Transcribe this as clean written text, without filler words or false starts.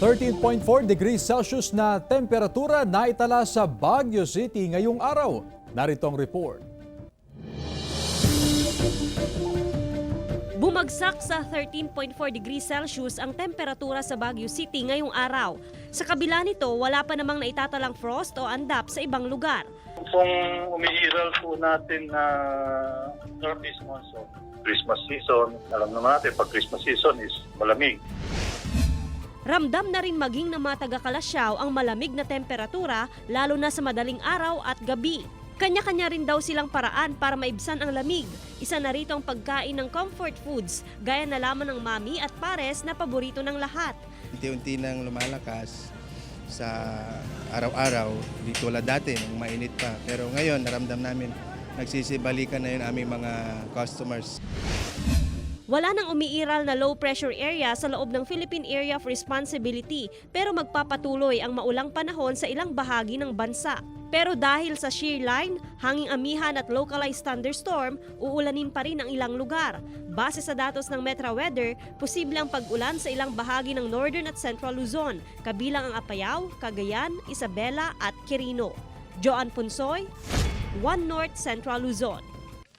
13.4 degrees Celsius na temperatura na itala sa Baguio City ngayong araw. Narito ang report. Bumagsak sa 13.4 degrees Celsius ang temperatura sa Baguio City ngayong araw. Sa kabila nito, wala pa namang naitatalang frost o andap sa ibang lugar. Kung umiiral po natin na northeast monsoon, Christmas season, alam naman natin pag Christmas season is malamig. Ramdam na rin maging ng mga taga-Kalasyaw ang malamig na temperatura lalo na sa madaling araw at gabi. Kanya-kanya rin daw silang paraan para maibsan ang lamig. Isa na rito ang pagkain ng comfort foods, gaya na lamang ng mami at pares na paborito ng lahat. Unti-unti nang lumalakas sa araw-araw, di tulad dati nung mainit pa. Pero ngayon, naramdam namin nagsisibalikan na yun aming mga customers. Wala nang umiiral na low pressure area sa loob ng Philippine Area of Responsibility pero magpapatuloy ang maulang panahon sa ilang bahagi ng bansa. Pero dahil sa shear line, hanging amihan at localized thunderstorm, uulanin pa rin ang ilang lugar. Base sa datos ng Metra Weather, posible ang pag-ulan sa ilang bahagi ng Northern at Central Luzon, kabilang ang Apayao, Cagayan, Isabela at Quirino. Joan Punsoy, One North Central Luzon.